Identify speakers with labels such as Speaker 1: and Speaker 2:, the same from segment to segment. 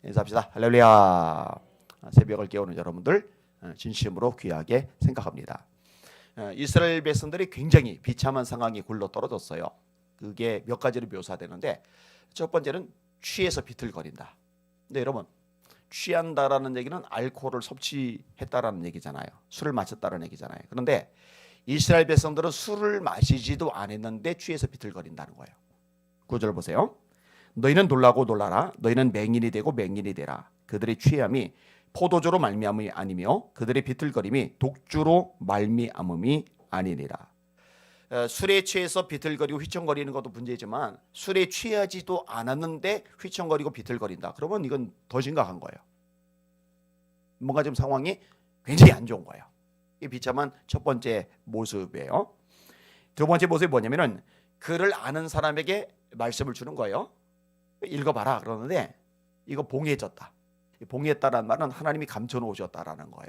Speaker 1: 인사합시다. 할렐루야. 새벽을 깨우는 여러분들 진심으로 귀하게 생각합니다. 이스라엘 백성들이 굉장히 비참한 상황이 굴러 떨어졌어요. 그게 몇 가지로 묘사되는데, 첫 번째는 취해서 비틀거린다. 근데 여러분, 취한다라는 얘기는 알코올을 섭취했다라는 얘기잖아요. 술을 마셨다라는 얘기잖아요. 그런데 이스라엘 백성들은 술을 마시지도 않았는데 취해서 비틀거린다는 거예요. 9절 보세요. 너희는 놀라고 놀라라. 너희는 맹인이 되고 맹인이 되라. 그들의 취함이 포도주로 말미암음이 아니며 그들의 비틀거림이 독주로 말미암음이 아니니라. 술에 취해서 비틀거리고 휘청거리는 것도 문제지만 술에 취하지도 않았는데 휘청거리고 비틀거린다. 그러면 이건 더 심각한 거예요. 뭔가 좀 상황이 굉장히 안 좋은 거예요. 이 비참한 첫 번째 모습이에요. 두 번째 모습이 뭐냐면은 그를 아는 사람에게 말씀을 주는 거예요. 읽어봐라 그러는데 이거 봉해졌다. 봉했다라는 말은 하나님이 감춰놓으셨다라는 거예요.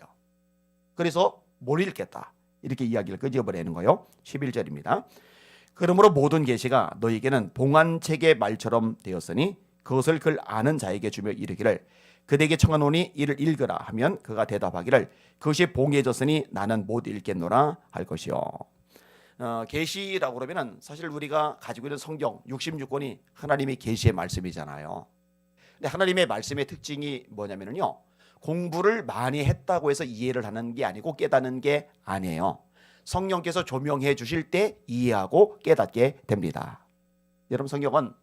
Speaker 1: 그래서 못 읽겠다. 이렇게 이야기를 끄집어내는 거예요. 11절입니다. 그러므로 모든 계시가 너희에게는 봉한 책의 말처럼 되었으니 그것을 그를 아는 자에게 주며 이르기를 그대에게 청하노니 이를 읽으라 하면 그가 대답하기를 그것이 봉해졌으니 나는 못 읽겠노라 할 것이요. 계시라고 그러면은 사실 우리가 가지고 있는 성경 66권이 하나님의 계시의 말씀이잖아요. 근데 하나님의 말씀의 특징이 뭐냐면요, 공부를 많이 했다고 해서 이해를 하는 게 아니고 깨닫는 게 아니에요. 성령께서 조명해 주실 때 이해하고 깨닫게 됩니다. 여러분, 성경은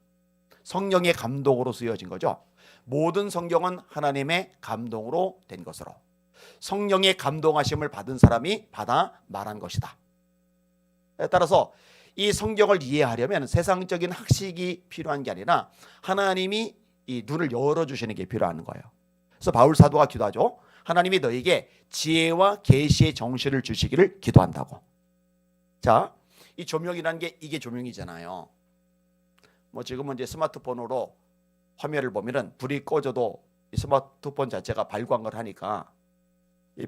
Speaker 1: 성령의 감동으로 쓰여진 거죠. 모든 성경은 하나님의 감동으로 된 것으로 성령의 감동하심을 받은 사람이 받아 말한 것이다. 따라서 이 성경을 이해하려면 세상적인 학식이 필요한 게 아니라 하나님이 이 눈을 열어주시는 게 필요한 거예요. 그래서 바울 사도가 기도하죠. 하나님이 너에게 지혜와 계시의 정신을 주시기를 기도한다고. 자, 이 조명이라는 게 이게 조명이잖아요. 뭐 지금은 이제 스마트폰으로 화면을 보면은 불이 꺼져도 이 스마트폰 자체가 발광을 하니까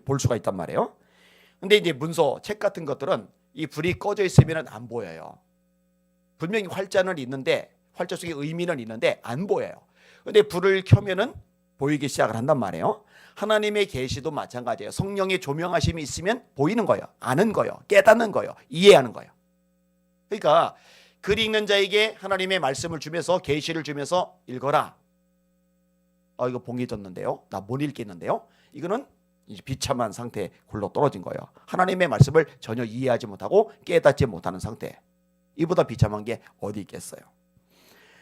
Speaker 1: 볼 수가 있단 말이에요. 근데 이제 문서, 책 같은 것들은 이 불이 꺼져 있으면 안 보여요. 분명히 활자는 있는데 활자 속에 의미는 있는데 안 보여요. 근데 불을 켜면은 보이기 시작을 한단 말이에요. 하나님의 계시도 마찬가지예요. 성령의 조명하심이 있으면 보이는 거예요. 아는 거예요. 깨닫는 거예요. 이해하는 거예요. 그러니까 글 읽는 자에게 하나님의 말씀을 주면서 계시를 주면서 읽어라. 이거 봉해졌는데요. 나 못 읽겠는데요. 이거는 이제 비참한 상태에 굴러 떨어진 거예요. 하나님의 말씀을 전혀 이해하지 못하고 깨닫지 못하는 상태. 이보다 비참한 게 어디 있겠어요.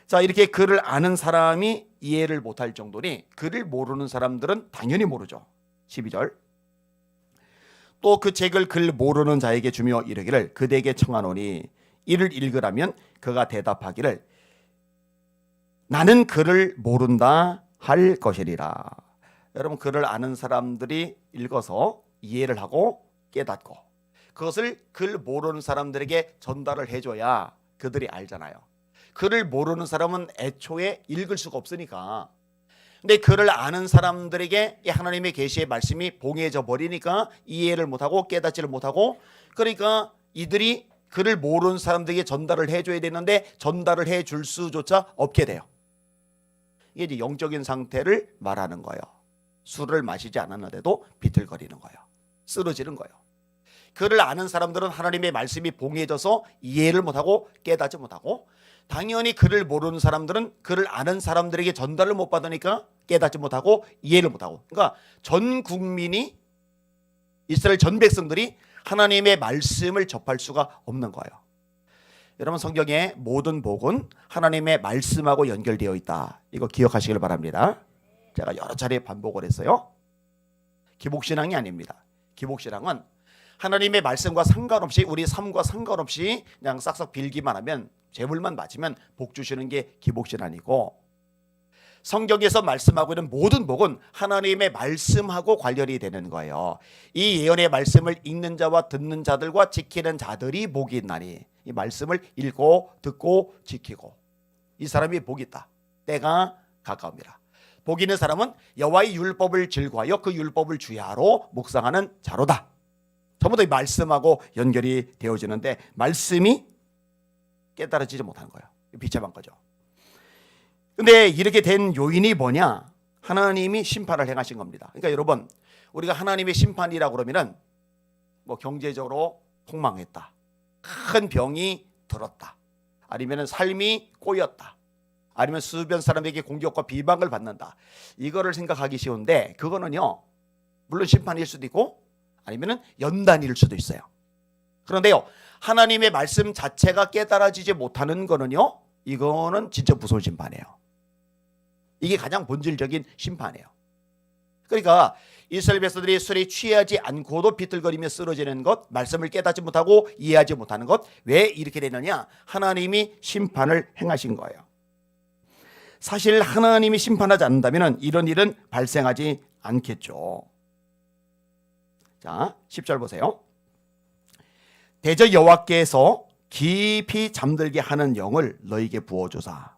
Speaker 1: 자, 이렇게 글을 아는 사람이 이해를 못할 정도니 글을 모르는 사람들은 당연히 모르죠. 12절. 또 그 책을 글 모르는 자에게 주며 이르기를 그대에게 청하노니 이를 읽으라면 그가 대답하기를 나는 글을 모른다 할 것이리라. 여러분, 글을 아는 사람들이 읽어서 이해를 하고 깨닫고 그것을 글 모르는 사람들에게 전달을 해줘야 그들이 알잖아요. 글을 모르는 사람은 애초에 읽을 수가 없으니까. 근데 글을 아는 사람들에게 하나님의 계시의 말씀이 봉해져 버리니까 이해를 못하고 깨닫지를 못하고, 그러니까 이들이 글을 모르는 사람들에게 전달을 해줘야 되는데 전달을 해줄 수조차 없게 돼요. 이게 이제 영적인 상태를 말하는 거예요. 술을 마시지 않았는데도 비틀거리는 거예요. 쓰러지는 거예요. 글을 아는 사람들은 하나님의 말씀이 봉해져서 이해를 못하고 깨닫지 못하고, 당연히 글을 모르는 사람들은 글을 아는 사람들에게 전달을 못 받으니까 깨닫지 못하고 이해를 못하고, 그러니까 전 국민이, 이스라엘 전 백성들이 하나님의 말씀을 접할 수가 없는 거예요. 여러분, 성경의 모든 복은 하나님의 말씀하고 연결되어 있다. 이거 기억하시길 바랍니다. 제가 여러 차례 반복을 했어요. 기복신앙이 아닙니다. 기복신앙은 하나님의 말씀과 상관없이, 우리 삶과 상관없이 그냥 싹싹 빌기만 하면, 재물만 맞으면 복 주시는 게 기복신앙이고, 성경에서 말씀하고 있는 모든 복은 하나님의 말씀하고 관련이 되는 거예요. 이 예언의 말씀을 읽는 자와 듣는 자들과 지키는 자들이 복이 있나니, 이 말씀을 읽고 듣고 지키고 이 사람이 복이 있다. 때가 가까웁니다. 복 있는 사람은 여호와의 율법을 즐거워하여 그 율법을 주야로 묵상하는 자로다. 전부 다 이 말씀하고 연결이 되어지는데 말씀이 깨달아지지 못하는 거예요. 비참한 거죠. 근데 이렇게 된 요인이 뭐냐? 하나님이 심판을 행하신 겁니다. 그러니까 여러분, 우리가 하나님의 심판이라고 그러면은 뭐 경제적으로 폭망했다, 큰 병이 들었다, 아니면은 삶이 꼬였다, 아니면 주변 사람에게 공격과 비방을 받는다, 이거를 생각하기 쉬운데, 그거는요 물론 심판일 수도 있고 아니면은 연단일 수도 있어요. 그런데요, 하나님의 말씀 자체가 깨달아지지 못하는 거는요, 이거는 진짜 무서운 심판이에요. 이게 가장 본질적인 심판이에요. 그러니까 이스라엘 백성들이 술에 취하지 않고도 비틀거리며 쓰러지는 것, 말씀을 깨닫지 못하고 이해하지 못하는 것, 왜 이렇게 되느냐? 하나님이 심판을 행하신 거예요. 사실 하나님이 심판하지 않는다면 이런 일은 발생하지 않겠죠. 자, 10절 보세요. 대저 여호와께서 깊이 잠들게 하는 영을 너희에게 부어주사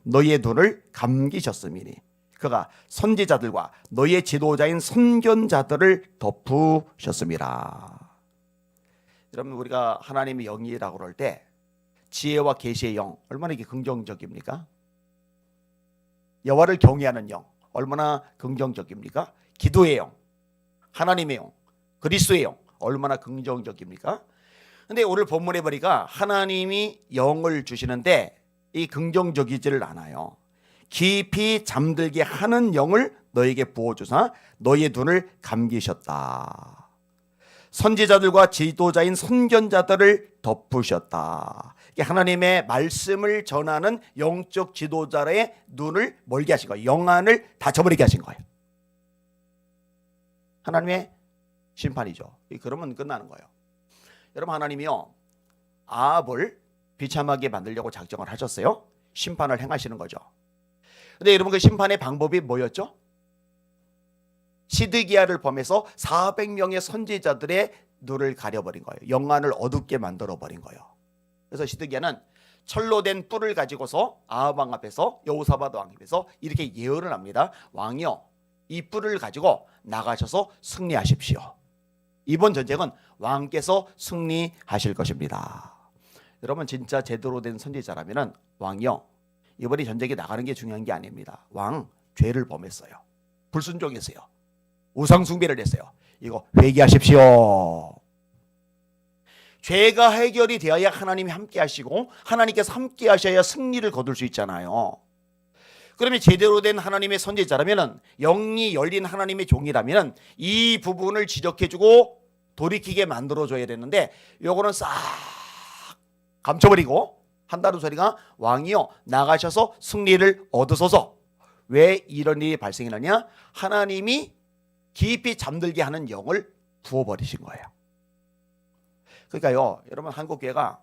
Speaker 1: 너희의 눈을 감기셨음이니 그가 선지자들과 너희의 지도자인 선견자들을 덮으셨음이라. 여러분, 우리가 하나님의 영이라고 그럴 때 지혜와 계시의 영, 얼마나 이게 긍정적입니까? 여호와를 경외하는 영, 얼마나 긍정적입니까? 기도의 영, 하나님의 영, 그리스도의 영, 얼마나 긍정적입니까? 근데 오늘 본문에 보니까 하나님이 영을 주시는데 이 긍정적이지를 않아요. 깊이 잠들게 하는 영을 너에게 부어주사 너희의 눈을 감기셨다. 선지자들과 지도자인 선견자들을 덮으셨다. 하나님의 말씀을 전하는 영적 지도자의 눈을 멀게 하신 거예요. 영안을 닫혀버리게 하신 거예요. 하나님의 심판이죠. 그러면 끝나는 거예요. 여러분, 하나님이요 아합을 비참하게 만들려고 작정을 하셨어요. 심판을 행하시는 거죠. 근데 여러분, 그 심판의 방법이 뭐였죠? 시드기야를 범해서 400명의 선지자들의 눈을 가려버린 거예요. 영안을 어둡게 만들어버린 거예요. 그래서 시드기야는 철로 된 뿔을 가지고서 아합 왕 앞에서, 여호사밧 왕 앞에서 이렇게 예언을 합니다. 왕이요, 이 뿔을 가지고 나가셔서 승리하십시오. 이번 전쟁은 왕께서 승리하실 것입니다. 여러분, 진짜 제대로 된 선지자라면 왕이요, 이번에 전쟁에 나가는 게 중요한 게 아닙니다. 왕 죄를 범했어요. 불순종했어요. 우상 숭배를 했어요. 이거 회개하십시오. 죄가 해결이 되어야 하나님이 함께 하시고 하나님께서 함께 하셔야 승리를 거둘 수 있잖아요. 그러면 제대로 된 하나님의 선지자라면, 영이 열린 하나님의 종이라면 이 부분을 지적해주고 돌이키게 만들어줘야 되는데, 요거는 싹 감춰버리고 한다는 소리가 왕이요 나가셔서 승리를 얻으소서. 왜 이런 일이 발생하느냐? 하나님이 깊이 잠들게 하는 영을 부어버리신 거예요. 그러니까요, 여러분, 한국교회가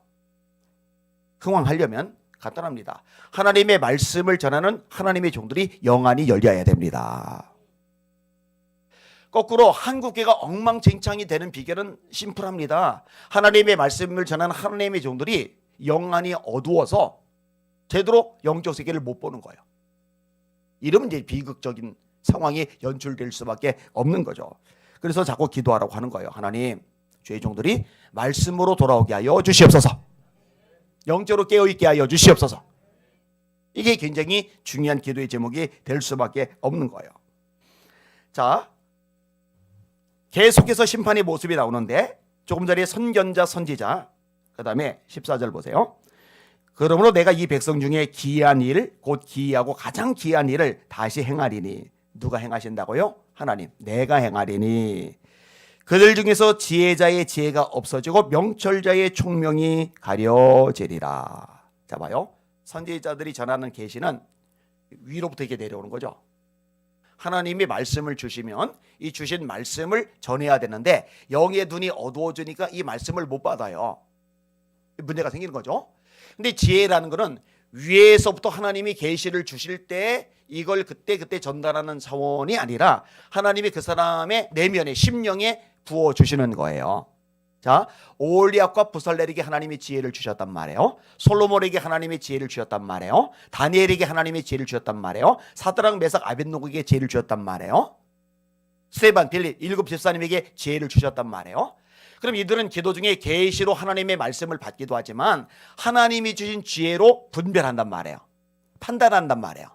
Speaker 1: 흥왕하려면 간단합니다. 하나님의 말씀을 전하는 하나님의 종들이 영안이 열려야 됩니다. 거꾸로 한국교회가 엉망진창이 되는 비결은 심플합니다. 하나님의 말씀을 전하는 하나님의 종들이 영안이 어두워서 제대로 영적 세계를 못 보는 거예요. 이러면 이제 비극적인 상황이 연출될 수밖에 없는 거죠. 그래서 자꾸 기도하라고 하는 거예요. 하나님, 주의 종들이 말씀으로 돌아오게 하여 주시옵소서. 영적으로 깨어있게 하여 주시옵소서. 이게 굉장히 중요한 기도의 제목이 될 수밖에 없는 거예요. 자, 계속해서 심판의 모습이 나오는데, 조금 전에 선견자, 선지자, 그 다음에 14절 보세요. 그러므로 내가 이 백성 중에 기이한 일, 곧 기이하고 가장 기이한 일을 다시 행하리니. 누가 행하신다고요? 하나님. 내가 행하리니. 그들 중에서 지혜자의 지혜가 없어지고 명철자의 총명이 가려지리라. 자, 봐요. 선지자들이 전하는 계시는 위로부터 이렇게 내려오는 거죠. 하나님이 말씀을 주시면 이 주신 말씀을 전해야 되는데 영의 눈이 어두워지니까 이 말씀을 못 받아요. 문제가 생기는 거죠. 근데 지혜라는 것은 위에서부터 하나님이 계시를 주실 때 이걸 그때 전달하는 차원이 아니라 하나님이 그 사람의 내면에, 심령에 부어주시는 거예요. 자, 오홀리압과 부살렐에게 하나님이 지혜를 주셨단 말이에요. 솔로몬에게 하나님이 지혜를 주셨단 말이에요. 다니엘에게 하나님이 지혜를 주셨단 말이에요. 사드락, 메삭, 아벳노고에게 지혜를 주셨단 말이에요. 스데반, 빌립, 7 집사님에게 지혜를 주셨단 말이에요. 그럼 이들은 기도 중에 계시로 하나님의 말씀을 받기도 하지만 하나님이 주신 지혜로 분별한단 말이에요. 판단한단 말이에요.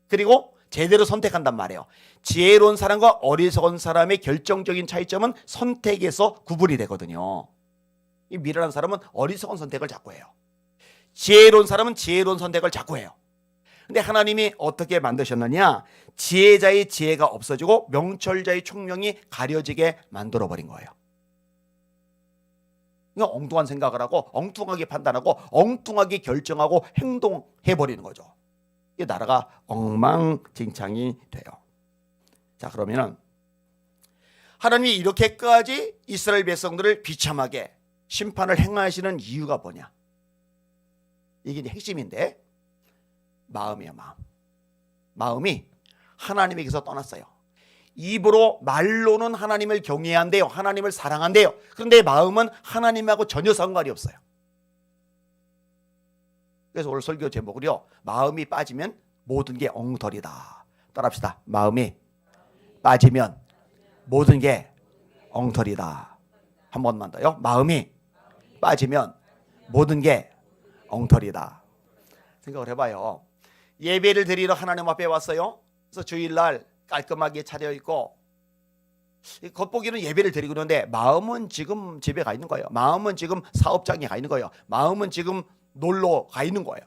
Speaker 1: 그리고 제대로 선택한단 말이에요. 지혜로운 사람과 어리석은 사람의 결정적인 차이점은 선택에서 구분이 되거든요. 이 미련한 사람은 어리석은 선택을 자꾸 해요. 지혜로운 사람은 지혜로운 선택을 자꾸 해요. 근데 하나님이 어떻게 만드셨느냐? 지혜자의 지혜가 없어지고 명철자의 총명이 가려지게 만들어버린 거예요. 그러니까 엉뚱한 생각을 하고 엉뚱하게 판단하고 엉뚱하게 결정하고 행동해버리는 거죠. 이 나라가 엉망진창이 돼요. 자, 그러면은 하나님이 이렇게까지 이스라엘 백성들을 비참하게 심판을 행하시는 이유가 뭐냐? 이게 이제 핵심인데, 마음이에요. 마음이 하나님에게서 떠났어요. 입으로 말로는 하나님을 경외한대요. 하나님을 사랑한대요. 그런데 마음은 하나님하고 전혀 상관이 없어요. 그래서 오늘 설교 제목을요, 마음이 빠지면 모든 게 엉터리다. 따라합시다. 마음이 빠지면 모든 게 엉터리다. 한 번만 더요. 마음이 빠지면 모든 게 엉터리다. 생각을 해봐요. 예배를 드리러 하나님 앞에 왔어요. 그래서 주일날 깔끔하게 차려입고 겉보기는 예배를 드리고 있는데 마음은 지금 집에 가 있는 거예요. 마음은 지금 사업장에 가 있는 거예요. 마음은 지금 놀러 가 있는 거예요.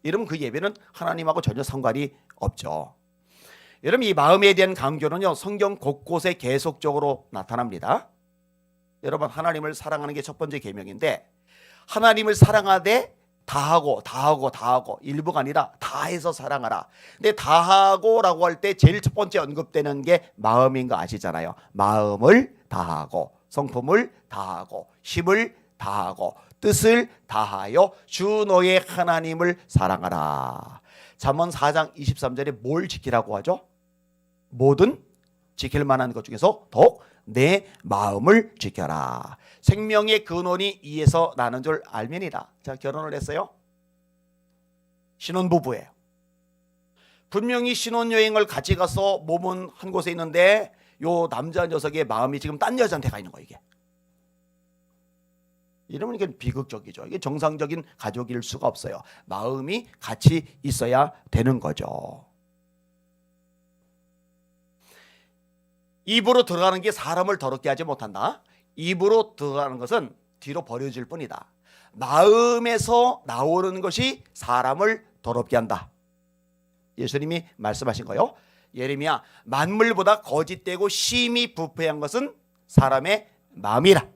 Speaker 1: 이러면 그 예배는 하나님하고 전혀 상관이 없죠. 여러분, 이 마음에 대한 강조는요, 성경 곳곳에 계속적으로 나타납니다. 여러분, 하나님을 사랑하는 게 첫 번째 계명인데, 하나님을 사랑하되 다하고 일부가 아니라 다해서 사랑하라. 근데 다하고라고 할 때 제일 첫 번째 언급되는 게 마음인 거 아시잖아요. 마음을 다하고 성품을 다하고 힘을 다하고 뜻을 다하여 주 너의 하나님을 사랑하라. 잠언 4장 23절에 뭘 지키라고 하죠? 모든 지킬 만한 것 중에서 더욱 내 마음을 지켜라. 생명의 근원이 이에서 나는 줄 알면이다. 자, 결혼을 했어요. 신혼부부예요. 분명히 신혼여행을 같이 가서 몸은 한 곳에 있는데 요 남자 녀석의 마음이 지금 딴 여자한테 가 있는 거예요. 이게. 이러면 이게 비극적이죠. 이게 정상적인 가족일 수가 없어요. 마음이 같이 있어야 되는 거죠. 입으로 들어가는 게 사람을 더럽게 하지 못한다. 입으로 들어가는 것은 뒤로 버려질 뿐이다. 마음에서 나오는 것이 사람을 더럽게 한다. 예수님이 말씀하신 거요. 예레미야, 만물보다 거짓되고 심히 부패한 것은 사람의 마음이라.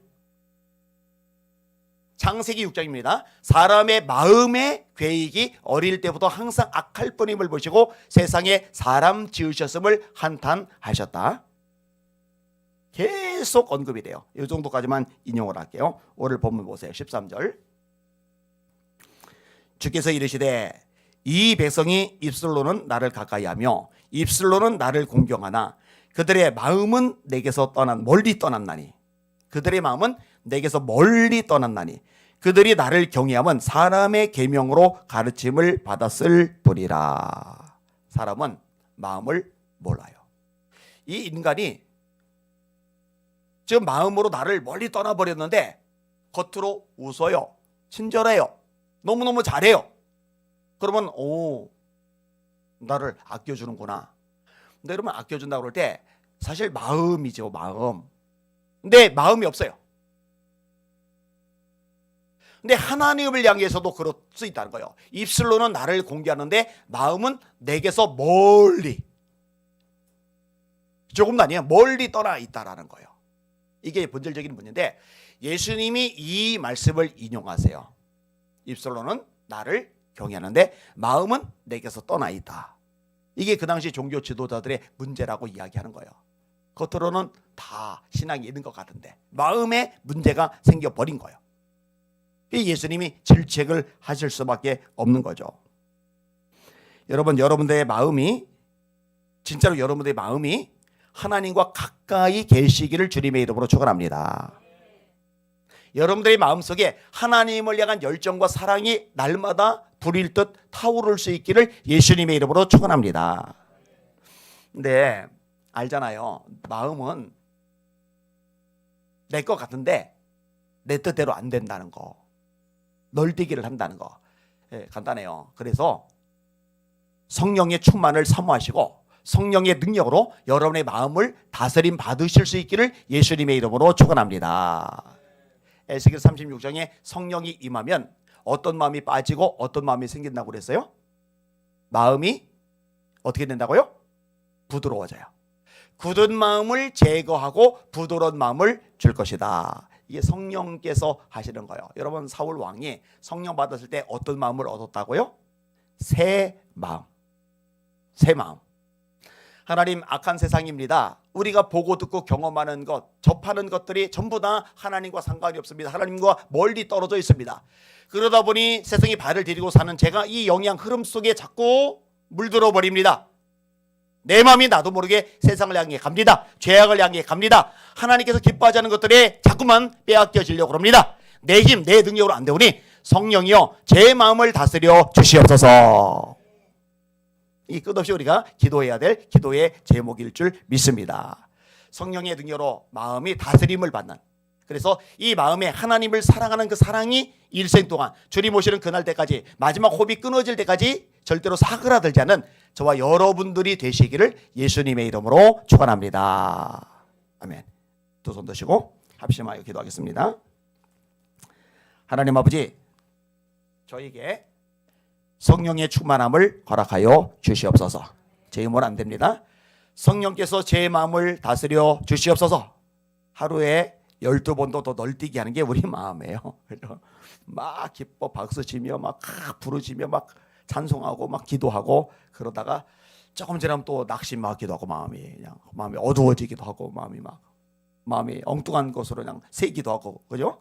Speaker 1: 창세기 6장입니다. 사람의 마음의 계획이 어릴 때부터 항상 악할 뿐임을 보시고 세상에 사람 지으셨음을 한탄하셨다. 계속 언급이 돼요. 이 정도까지만 인용을 할게요. 오늘 본문 보세요. 13절. 주께서 이르시되 이 백성이 입술로는 나를 가까이하며 입술로는 나를 공경하나 그들의 마음은 내게서 멀리 떠났나니. 그들의 마음은 내게서 멀리 떠났나니 그들이 나를 경외하면 사람의 계명으로 가르침을 받았을 뿐이라. 사람은 마음을 몰라요. 이 인간이 지금 마음으로 나를 멀리 떠나버렸는데 겉으로 웃어요. 친절해요. 너무너무 잘해요. 그러면 나를 아껴주는구나. 근데 여러분, 아껴준다고 그럴 때 사실 마음이죠. 마음. 근데 마음이 없어요. 근데 하나님을 향해서도 그럴 수 있다는 거예요. 입술로는 나를 공개하는데 마음은 내게서 멀리, 조금도 아니에요. 멀리 떠나 있다라는 거예요. 이게 본질적인 문제인데 예수님이 이 말씀을 인용하세요. 입술로는 나를 경외하는데 마음은 내게서 떠나 있다. 이게 그 당시 종교 지도자들의 문제라고 이야기하는 거예요. 겉으로는 다 신앙이 있는 것 같은데 마음에 문제가 생겨버린 거예요. 예수님이 질책을 하실 수밖에 없는 거죠. 여러분들의 마음이, 진짜로 여러분들의 마음이 하나님과 가까이 계시기를 주님의 이름으로 축원합니다. 여러분들의 마음속에 하나님을 향한 열정과 사랑이 날마다 불일 듯 타오를 수 있기를 예수님의 이름으로 축원합니다. 근데 알잖아요. 마음은 내 것 같은데 내 뜻대로 안 된다는 거. 널뛰기를 한다는 거. 간단해요. 그래서 성령의 충만을 사모하시고 성령의 능력으로 여러분의 마음을 다스림 받으실 수 있기를 예수님의 이름으로 축원합니다. 에스겔 36장에 성령이 임하면 어떤 마음이 빠지고 어떤 마음이 생긴다고 그랬어요? 마음이 어떻게 된다고요? 부드러워져요. 굳은 마음을 제거하고 부드러운 마음을 줄 것이다. 이게 성령께서 하시는 거예요. 여러분, 사울 왕이 성령 받았을 때 어떤 마음을 얻었다고요? 새 마음. 새 마음. 하나님, 악한 세상입니다. 우리가 보고 듣고 경험하는 것, 접하는 것들이 전부 다 하나님과 상관이 없습니다. 하나님과 멀리 떨어져 있습니다. 그러다 보니 세상에 발을 디디고 사는 제가 이 영향 흐름 속에 자꾸 물들어 버립니다. 내 마음이 나도 모르게 세상을 향해 갑니다. 죄악을 향해 갑니다. 하나님께서 기뻐하지 않는 것들에 자꾸만 빼앗겨지려고 합니다. 내 힘, 내 능력으로 안 되오니 성령이여 제 마음을 다스려 주시옵소서. 이 끝없이 우리가 기도해야 될 기도의 제목일 줄 믿습니다. 성령의 능력으로 마음이 다스림을 받는, 그래서 이 마음에 하나님을 사랑하는 그 사랑이 일생 동안 주님 오시는 그날 때까지, 마지막 호흡이 끊어질 때까지 절대로 사그라들지 않는 저와 여러분들이 되시기를 예수님의 이름으로 축원합니다. 아멘. 두 손 드시고 합심하여 기도하겠습니다. 하나님 아버지, 저에게 성령의 충만함을 허락하여 주시옵소서. 제 힘은 안 됩니다. 성령께서 제 마음을 다스려 주시옵소서. 하루에 12번도 더 널뛰게 하는 게 우리 마음이에요. 막 기뻐 박수치며 막 부르짖며 막 찬송하고 막 기도하고, 그러다가 조금 지나면 또 낙심하기도 하고 마음이 어두워지기도 하고 마음이 엉뚱한 것으로 그냥 새기도 하고, 그죠?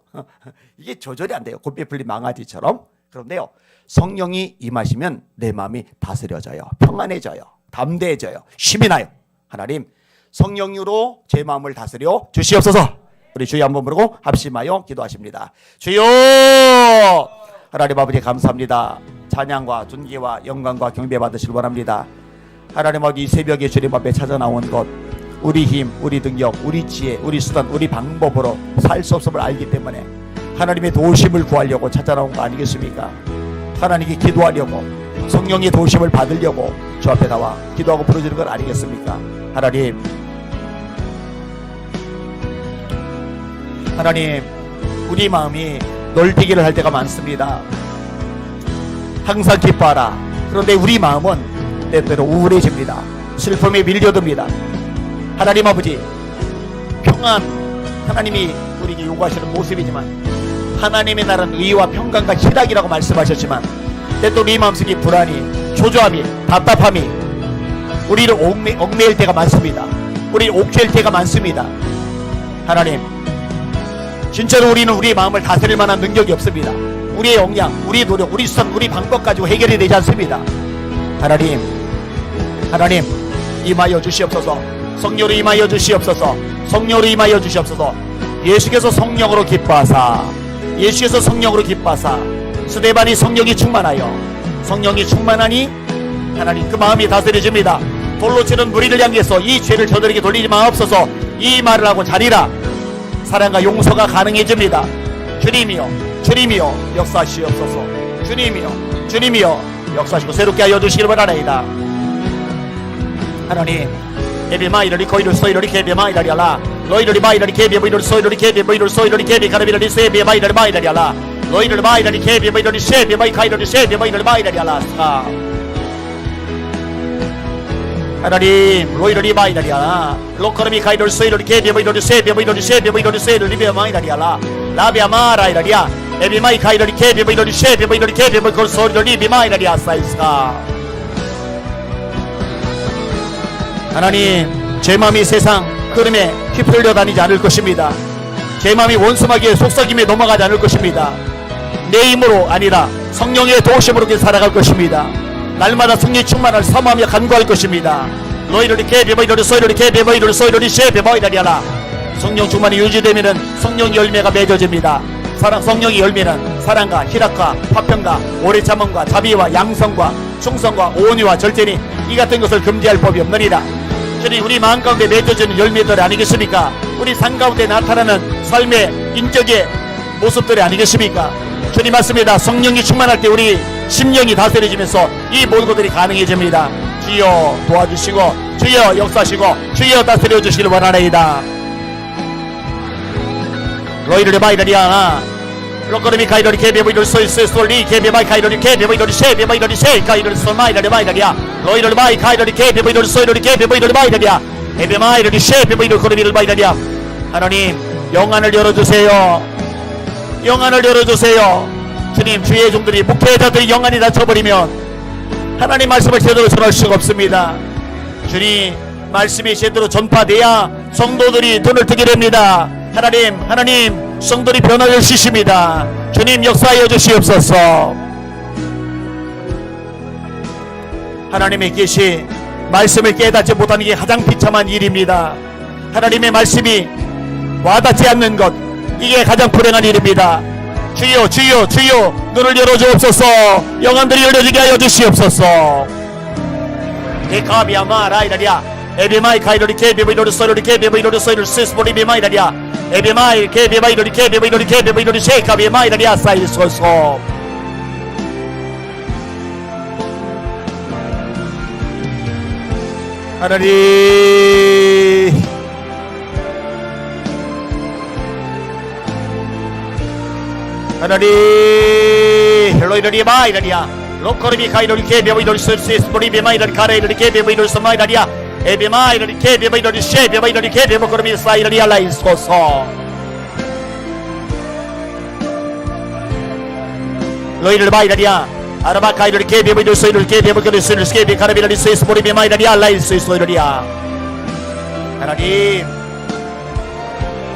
Speaker 1: 이게 조절이 안 돼요. 곱게 풀린 망아지처럼. 그런데요, 성령이 임하시면 내 마음이 다스려져요. 평안해져요. 담대해져요. 힘이 나요. 하나님, 성령으로 제 마음을 다스려 주시옵소서. 우리 주여 한번 부르고 합심하여 기도하십니다. 주여! 하나님 아버지 감사합니다. 찬양과 존귀와 영광과 경배 받으시길 원합니다. 하나님 아버지, 이 새벽에 주님 앞에 찾아 나온 것, 우리 힘, 우리 능력, 우리 지혜, 우리 수단, 우리 방법으로 살 수 없음을 알기 때문에 하나님의 도우심을 구하려고 찾아 나온 거 아니겠습니까? 하나님께 기도하려고, 성령의 도우심을 받으려고 주 앞에 나와 기도하고 부르짖는 건 아니겠습니까? 하나님, 우리 마음이 널뛰기를 할 때가 많습니다. 항상 기뻐하라. 그런데 우리 마음은 때때로 우울해집니다. 슬픔에 밀려듭니다. 하나님 아버지, 평안, 하나님이 우리에게 요구하시는 모습이지만 하나님의 나라는 의와 평강과 희락이라고 말씀하셨지만 때때로 우리 마음속에 불안이, 초조함이, 답답함이 우리를 얽매일 때가 많습니다. 우리를 옥죄일 때가 많습니다. 하나님, 진짜로 우리는 우리의 마음을 다스릴 만한 능력이 없습니다. 우리의 역량, 우리의 노력, 우리 수단, 우리 방법 가지고 해결이 되지 않습니다. 하나님, 임하여 주시옵소서. 성령으로 임하여 주시옵소서. 성령으로 임하여 주시옵소서. 예수께서 성령으로 기뻐하사, 예수께서 성령으로 기뻐하사, 스데반이 성령이 충만하여, 성령이 충만하니 하나님 그 마음이 다스려집니다. 돌로 치는 무리를 향해서 이 죄를 저들에게 돌리지 마옵소서, 이 말을 하고 자리라. 사랑과 용서가 가능해집니다. 주님이여 역사하시옵소서. 주님이여 역사하시고 새롭게 하여 주시길 바라나이다. 하나님, 에비마이러리 코이를 소이러리 케비마이러리알라 너희들이 마이러리 케비마이러리 소이러리 케비마이러리 소이러리 케비카라비러리 세비마이러리 마이러리알라 너희들 마이러리 케비마이러리 세비마이카이러리 세비마이러리 마이러리알라. 하나님, 로이러리 마이러리알라 로커르미 카이러리 소이러리 케비마이러리 세비마이러리 세비마이러리 세이러리 비마이러리알라 라비아마라이러리아 에비마이카이러리 케비마이러리 세비마이러리 케비마이러리 소이러리 비마이러리아 사이스가. 하나님, 제 마음이 세상 흐름에 휘둘려 다니지 않을 것입니다. 제 마음이 원수마귀의 속삭임에 넘어가지 않을 것입니다. 내 힘으로 아니라 성령의 도우심으로 살아갈 것입니다. 날마다 성령의 충만을 사모하며 간구할 것입니다. 너희들이 개비버이러리 소이러리 개비버이러리 소이러리 쉐비버이러리하라. 성령 충만이 유지되면은 성령 열매가 맺어집니다. 성령의 열매는 사랑과 희락과 화평과 오래 참음과 자비와 양성과 충성과 온유와 절제니 이 같은 것을 금지할 법이 없느니라. 주님, 우리 마음 가운데 맺어지는 열매들 아니겠습니까? 우리 삶 가운데 나타나는 삶의 인격의 모습들이 아니겠습니까? 주님 맞습니다. 성령이 충만할 때 우리 심령이 다스려지면서 이 모든 것들이 가능해집니다. 주여 도와주시고 주여 역사하시고 주여 다스려 주시길 원하나이다. 로이를 마이라리아 로코르미 카이로리 케베보이를 소이스솔리 케베마이 카이로리 케베보이를 셰베보이를 셰카이로리 소마이라리 마이라리아 로이를 마이 카이로리 케베보이를 소이로리 케베보이를 마이라리아 에베마이로리 셰베보이를 코르미를 마이라리아. 하나님 영안을 열어주세요. 영안을 열어주세요. 주님 주의 종들이 목회자들이 영안이 닫혀버리면 하나님 말씀을 제대로 전할 수가 없습니다. 주님 말씀이 제대로 전파돼야 성도들이 눈을 뜨게 됩니다. 하나님 성도들이 변화될 수 있습니다. 주님 역사하여 주시옵소서. 하나님의 계시 말씀을 깨닫지 못하는 게 가장 비참한 일입니다. 하나님의 말씀이 와닿지 않는 것 이게 가장 불행한 일입니다. 주여 주여 주여 눈을 열어주옵소서. 영안들이 열려지게 하여 주시옵소서. 에카비아마라이라리아 에비마이 카이로리 케비비로리 소리리 케비비로리 소리리 시스보리 비마이라리아 에비마이 케비바이로리 케비비로리 케비비로리 셰카비마이라리아 사이소서. 하나님 하나님 헬로이라리아 마이라리아 로코르비 카이로리 케비비로리 소리리 비마이라리 카레이로리 케비비로리 소마이라리아 에비마이로리 케비비로리 셰비바이로리 케비보코르비 사이라리아 라이소서. 로이를 마이라리아 아라바 카이로리 케비비로리 소이로리 케비보코르비 소이로리 케비 카레비로리 소이스보리 비마이라리아 라이소이소이라리아. 하나님